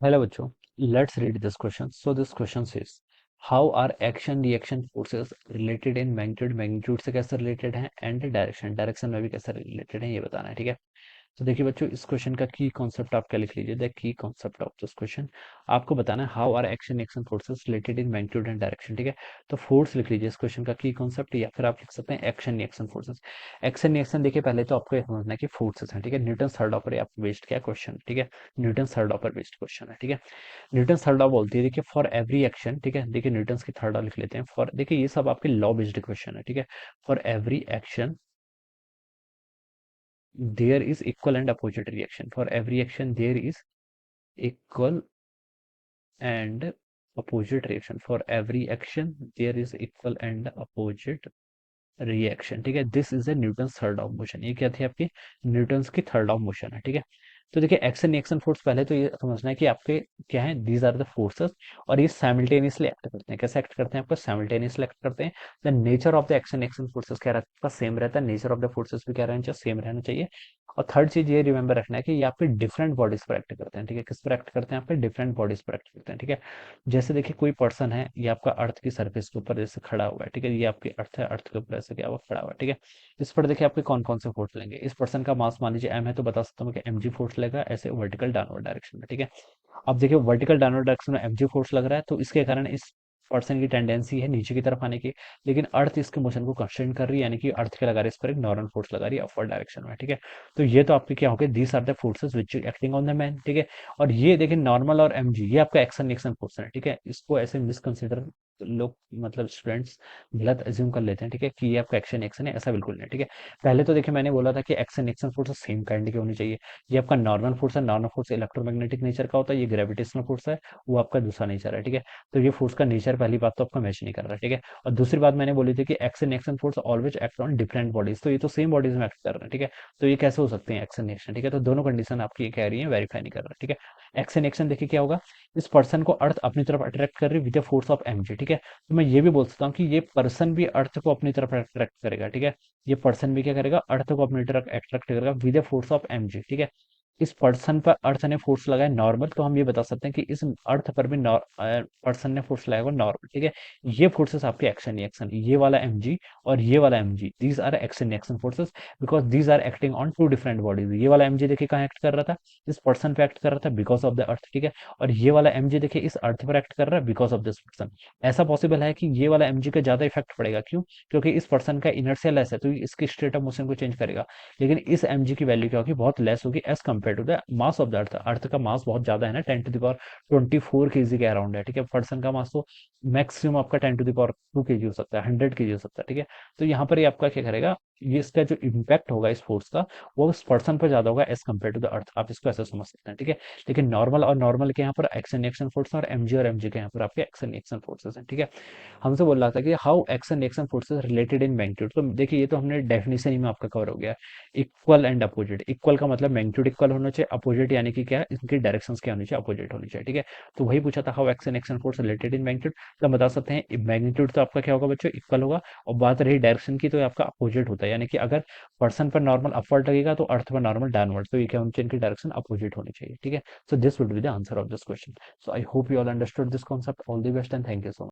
Hello बच्चों, let's read this question. So this question says, how are action reaction forces related in magnitude? Magnitude से कैसे related हैं and direction, direction में भी कैसे related हैं ये बताना है, ठीक है। तो देखिए बच्चों, इस क्वेश्चन का की कॉन्सेप्ट आप क्या लिख लीजिए, the key concept of this question. आपको बताना है how are action action forces related in magnitude and direction, ठीक है। तो फोर्स लिख लीजिए इस क्वेश्चन का की कॉन्सेप्ट, या फिर आप लिख सकते हैं action action forces. Action action देखिए, पहले तो आपको ये समझना है कि फोर्सेस हैं, ठीक है। न्यूटन थर्ड लॉ पर आप बेस्ड क्या क्वेश्चन, ठीक है। न्यूटन थर्ड लॉ पर बेस्ड क्वेश्चन है, ठीक है। न्यूटन थर्ड लॉ बोलती है, देखिए फॉर एवरी एक्शन, ठीक है। देखिए न्यूटन की थर्ड लॉ लिख लेते हैं फॉर, देखिए ये सब आपके लॉ बेस्ड क्वेश्चन है, ठीक है। For every action there is equal and opposite reaction, for every action there is equal and opposite reaction, for every action there is equal and opposite reaction, ठीक है। This is A Newton third of motion, ये क्या थी आपकी Newton की third of motion है, ठीक है। तो देखिए एक्शन रिएक्शन फोर्स, पहले तो ये समझना है कि आपके क्या है, दीज आर द फोर्सेस, और ये साइमल्टेनियसली एक्ट करते हैं। कैसे एक्ट करते हैं, आपको साइमल्टेनियसली एक्ट करते हैं। The nature of the action reaction forces क्या रहता है, सेम रहता है। नेचर ऑफ द फोर्सेस भी क्या रहना चाहिए, सेम रहना चाहिए। और थर्ड चीज ये रिमेंबर रखना है कि ये आपके डिफरेंट बॉडीज पर एक्ट करते हैं, ठीक है। किस पर एक्ट करते हैं, आपके डिफरेंट बॉडीज पर एक्ट करते हैं, ठीक है। जैसे देखिए कोई पर्सन है, ये आपका अर्थ की सरफेस के ऊपर जैसे खड़ा हुआ है, ठीक है। ये आपकी अर्थ है, अर्थ के ऊपर ऐसे क्या हुआ, खड़ा हुआ है, ठीक है। इस पर देखिए आपके कौन कौन से फोर्स लेंगे। इस पर्सन का मास मान लीजिए एम है, तो बता सकता हूँ कि एम जी फोर्स लेगा, ऐसे वर्टिकल डाउनवर्ड डायरेक्शन में, ठीक है। अब देखिए वर्टिकल डाउनवर्ड डायरेक्शन में एम जी फोर्स लग रहा है, तो इसके कारण इस पर्सन की टेंडेंसी है नीचे की तरफ आने की, लेकिन अर्थ इसके मोशन को कंस्ट्रेन कर रही है, यानी कि अर्थ क्या लगा रही है, इस पर एक नॉर्मल फोर्स लगा रही है अपवर्ड डायरेक्शन में, ठीक है। तो ये तो आपके क्या हो गए, these are the forces which acting on the man, ठीक है। और ये देखिए नॉर्मल और एम जी, ये आपका एक्शन रिएक्शन फोर्स है, ठीक है। इसको ऐसे मिसकंसिडर लोग, मतलब स्टूडेंट्स गलत एज्यूम कर लेते हैं, ठीक है, कि ये आपका एक्शन एक्शन है, ऐसा बिल्कुल नहीं, ठीक है। पहले तो देखिए मैंने बोला था कि action action force same kind की होनी चाहिए। ये आपका नॉर्मल फोर्स है, नॉर्मल फोर्स इलेक्ट्रोमैग्नेटिक नेचर का होता है, ये ग्रेविटेशनल फोर्स है, वो आपका दूसरा नेचर है, ठीक है। तो ये फोर्स का नेचर पहली बात तो आपका मैच नहीं कर रहा है, ठीक है। और दूसरी बात मैंने बोली थी कि action action force always act on different bodies, तो ये तो सेम बॉडीज में एक्ट कर रहे हैं, ठीक है। तो ये कैसे हो सकते हैं एक्शन एक्शन, ठीक है। तो दोनों कंडीशन आपकी ये कह रही है, वेरीफाई नहीं कर रहा, ठीक है। एक्शन एक्शन देखिए क्या होगा, इस पर्सन को अर्थ अपनी तरफ अट्रैक्ट कर रही है with the force of M G, ठीक है। तो मैं ये भी बोल सकता हूँ कि ये पर्सन भी अर्थ को अपनी तरफ अट्रैक्ट करेगा, ठीक है। ये पर्सन भी क्या करेगा, अर्थ को अपनी तरफ अट्रैक्ट करेगा with the force of M G, ठीक है। इस पर्सन पर अर्थ ने फोर्स लगाया नॉर्मल, तो हम ये बता सकते हैं कि इस अर्थ पर भी पर्सन ने फोर्स लगाया नॉर्मल, ठीक है। ये फोर्सेस आपके एक्शन रिएक्शन, ये वाला एम जी और ये वाला M G, these are action reaction forces, because these are acting on two different bodies. ये वाला एम जी देखिए कहाँ एक्ट कर रहा था, इस पर्सन पे एक्ट कर रहा था बिकॉज ऑफ द अर्थ, ठीक है। और ये वाला एम जी देखिए इस अर्थ पर एक्ट कर रहा है बिकॉज ऑफ दिस पर्सन। ऐसा पॉसिबल है कि ये वाला एम जी का ज्यादा इफेक्ट पड़ेगा, क्यों, क्योंकि इस पर्सन का इनर्शिया लेस है, तो इसकी स्टेट ऑफ मोशन को चेंज करेगा। लेकिन इस एम जी की वैल्यू क्या होगी, बहुत लेस होगी as compared to the mass of the earth. Earth का मास बहुत ज्यादा है ना, 10 टू द पावर 24 केजी के अराउंड है, ठीक है। पर्सन का मास तो मैक्सिमम आपका 10 टू द पावर 2 केजी हो सकता है, 100 केजी हो सकता है, ठीक है। तो यहाँ पर ये आपका क्या करेगा, ये इसका जो इम्पैक्ट होगा इस फोर्स का, वो उस पर्सन पर ज्यादा होगा as compared to the earth. आप इसको ऐसे समझ सकते हैं, ठीक है। लेकिन नॉर्मल और नॉर्मल के यहाँ पर एक्शन रिएक्शन फोर्स और एम जी के यहाँ पर आपके एक्शन रिएक्शन फोर्सेस हैं, ठीक है। हमसे बोल रहा था कि how action reaction forces related in magnitude, तो देखिए ये तो हमने डेफिनेशन ही में आपका कवर हो गया। इक्वल एंड अपोजिट, इक्वल का मतलब मैग्नीट्यूड इक्वल होना चाहिए, अपोजिट यानी कि क्या, इनकी डायरेक्शंस क्या होनी चाहिए, अपोजिट होनी चाहिए, ठीक है। तो वही पूछा था, how action action force related in magnitude. तो हम बता सकते हैं मैग्नीट्यूड तो आपका क्या होगा बच्चों, इक्वल होगा। और बात रही डायरेक्शन की, तो आपका अपोजिट होता है, यानी कि अगर पर्सन पर नॉर्मल अपवर्ड लगेगा तो अर्थ पर नॉर्मल डाउनवर्ड, तो ये क्या होनी चाहिए, इनकी डायरेक्शन अपोजिट होनी चाहिए, ठीक है। So this would be the answer of this question. So I hope you all understood this concept. All the best and thank you so much.